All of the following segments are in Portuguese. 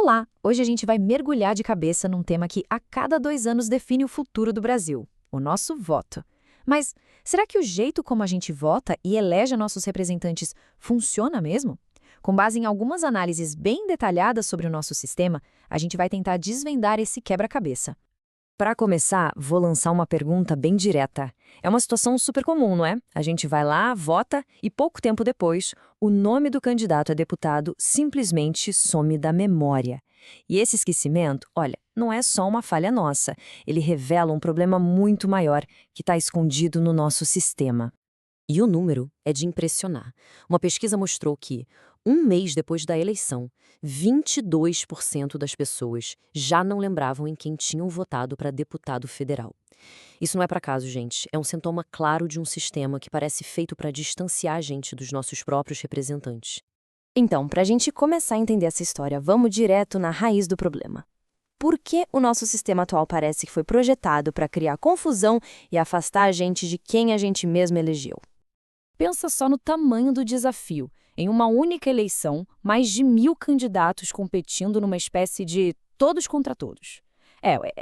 Olá! Hoje a gente vai mergulhar de cabeça num tema que a cada 2 anos define o futuro do Brasil, o nosso voto. Mas será que o jeito como a gente vota e elege nossos representantes funciona mesmo? Com base em algumas análises bem detalhadas sobre o nosso sistema, a gente vai tentar desvendar esse quebra-cabeça. Para começar, vou lançar uma pergunta bem direta. É uma situação super comum, não é? A gente vai lá, vota e pouco tempo depois, o nome do candidato a deputado simplesmente some da memória. E esse esquecimento, olha, não é só uma falha nossa. Ele revela um problema muito maior que está escondido no nosso sistema. E o número é de impressionar. Uma pesquisa mostrou que, um mês depois da eleição, 22% das pessoas já não lembravam em quem tinham votado para deputado federal. Isso não é por acaso, gente. É um sintoma claro de um sistema que parece feito para distanciar a gente dos nossos próprios representantes. Então, para a gente começar a entender essa história, vamos direto na raiz do problema. Por que o nosso sistema atual parece que foi projetado para criar confusão e afastar a gente de quem a gente mesmo elegeu? Pensa só no tamanho do desafio. Em uma única eleição, mais de 1.000 candidatos competindo numa espécie de todos contra todos.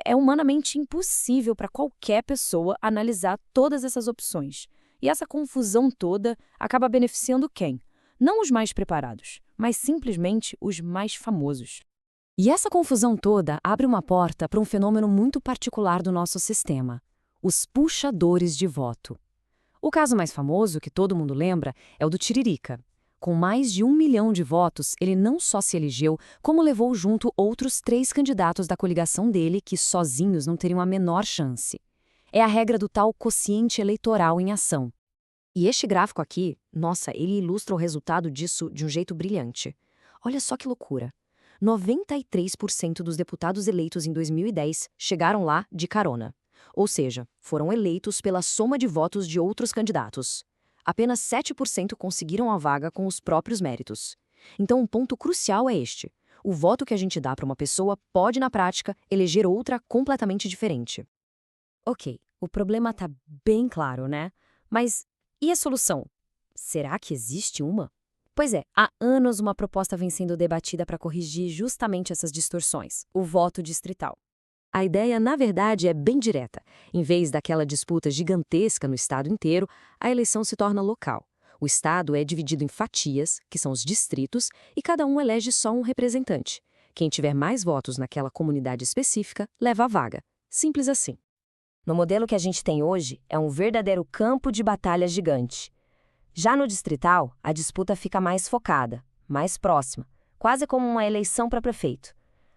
É humanamente impossível para qualquer pessoa analisar todas essas opções. E essa confusão toda acaba beneficiando quem? Não os mais preparados, mas simplesmente os mais famosos. E essa confusão toda abre uma porta para um fenômeno muito particular do nosso sistema: os puxadores de voto. O caso mais famoso, que todo mundo lembra, é o do Tiririca. Com mais de 1 milhão de votos, ele não só se elegeu, como levou junto outros 3 candidatos da coligação dele que sozinhos não teriam a menor chance. É a regra do tal quociente eleitoral em ação. E este gráfico aqui, nossa, ele ilustra o resultado disso de um jeito brilhante. Olha só que loucura. 93% dos deputados eleitos em 2010 chegaram lá de carona. Ou seja, foram eleitos pela soma de votos de outros candidatos. Apenas 7% conseguiram a vaga com os próprios méritos. Então, um ponto crucial é este: o voto que a gente dá para uma pessoa pode, na prática, eleger outra completamente diferente. Ok, o problema está bem claro, né? Mas e a solução? Será que existe uma? Pois é, há anos uma proposta vem sendo debatida para corrigir justamente essas distorções: o voto distrital. A ideia, na verdade, é bem direta. Em vez daquela disputa gigantesca no estado inteiro, a eleição se torna local. O estado é dividido em fatias, que são os distritos, e cada um elege só um representante. Quem tiver mais votos naquela comunidade específica leva a vaga. Simples assim. No modelo que a gente tem hoje, é um verdadeiro campo de batalha gigante. Já no distrital, a disputa fica mais focada, mais próxima, quase como uma eleição para prefeito.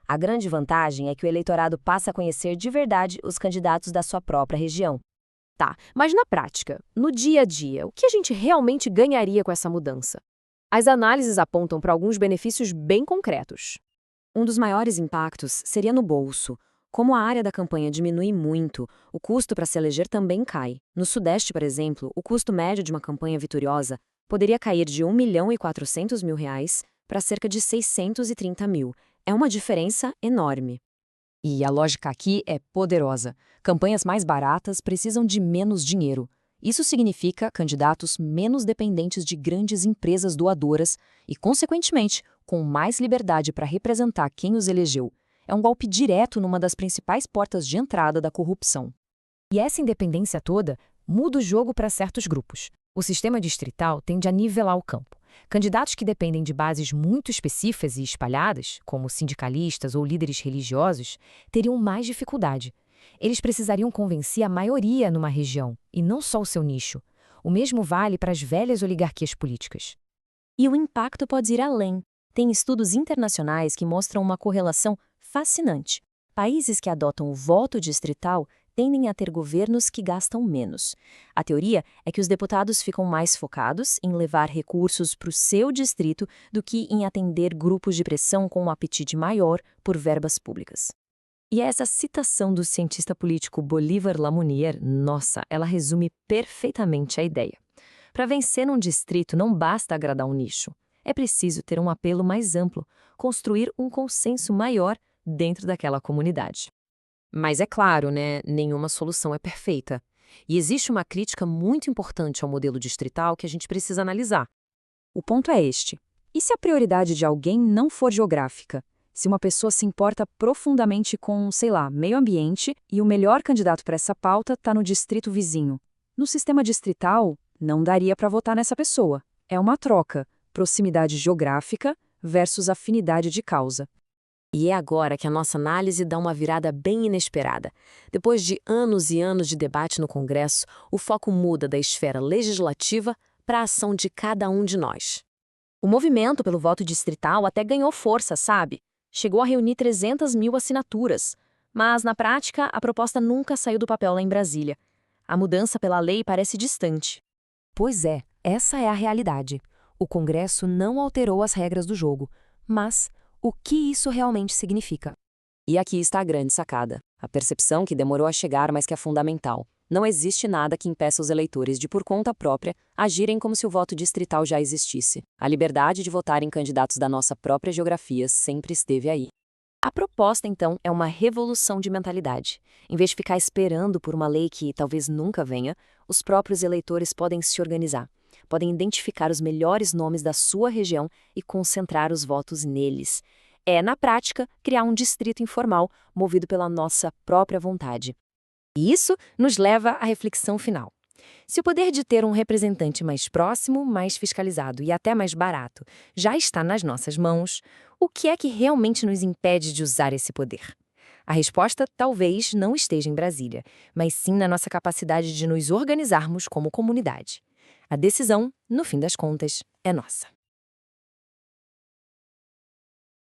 A grande vantagem é que o eleitorado passa a conhecer de verdade os candidatos da sua própria região. Tá, mas na prática, no dia a dia, o que a gente realmente ganharia com essa mudança? As análises apontam para alguns benefícios bem concretos. Um dos maiores impactos seria no bolso. Como a área da campanha diminui muito, o custo para se eleger também cai. No Sudeste, por exemplo, o custo médio de uma campanha vitoriosa poderia cair de R$ 1.400.000 para cerca de 630 mil. É uma diferença enorme. E a lógica aqui é poderosa. Campanhas mais baratas precisam de menos dinheiro. Isso significa candidatos menos dependentes de grandes empresas doadoras e, consequentemente, com mais liberdade para representar quem os elegeu. É um golpe direto numa das principais portas de entrada da corrupção. E essa independência toda muda o jogo para certos grupos. O sistema distrital tende a nivelar o campo. Candidatos que dependem de bases muito específicas e espalhadas, como sindicalistas ou líderes religiosos, teriam mais dificuldade. Eles precisariam convencer a maioria numa região, e não só o seu nicho. O mesmo vale para as velhas oligarquias políticas. E o impacto pode ir além. Tem estudos internacionais que mostram uma correlação fascinante. Países que adotam o voto distrital tendem a ter governos que gastam menos. A teoria é que os deputados ficam mais focados em levar recursos para o seu distrito do que em atender grupos de pressão com um apetite maior por verbas públicas. E essa citação do cientista político Bolívar Lamounier, nossa, ela resume perfeitamente a ideia. Para vencer num distrito não basta agradar um nicho. É preciso ter um apelo mais amplo, construir um consenso maior dentro daquela comunidade. Mas é claro, né, nenhuma solução é perfeita. E existe uma crítica muito importante ao modelo distrital que a gente precisa analisar. O ponto é este: e se a prioridade de alguém não for geográfica? Se uma pessoa se importa profundamente com, sei lá, meio ambiente e o melhor candidato para essa pauta está no distrito vizinho. No sistema distrital, não daria para votar nessa pessoa. É uma troca, proximidade geográfica versus afinidade de causa. E é agora que a nossa análise dá uma virada bem inesperada. Depois de anos e anos de debate no Congresso, o foco muda da esfera legislativa para a ação de cada um de nós. O movimento pelo voto distrital até ganhou força, sabe? Chegou a reunir 300 mil assinaturas. Mas, na prática, a proposta nunca saiu do papel lá em Brasília. A mudança pela lei parece distante. Pois é, essa é a realidade. O Congresso não alterou as regras do jogo, mas o que isso realmente significa? E aqui está a grande sacada. A percepção que demorou a chegar, mas que é fundamental. Não existe nada que impeça os eleitores de, por conta própria, agirem como se o voto distrital já existisse. A liberdade de votar em candidatos da nossa própria geografia sempre esteve aí. A proposta, então, é uma revolução de mentalidade. Em vez de ficar esperando por uma lei que talvez nunca venha, os próprios eleitores podem se organizar. Podem identificar os melhores nomes da sua região e concentrar os votos neles. É, na prática, criar um distrito informal movido pela nossa própria vontade. E isso nos leva à reflexão final. Se o poder de ter um representante mais próximo, mais fiscalizado e até mais barato já está nas nossas mãos, o que é que realmente nos impede de usar esse poder? A resposta talvez não esteja em Brasília, mas sim na nossa capacidade de nos organizarmos como comunidade. A decisão, no fim das contas, é nossa.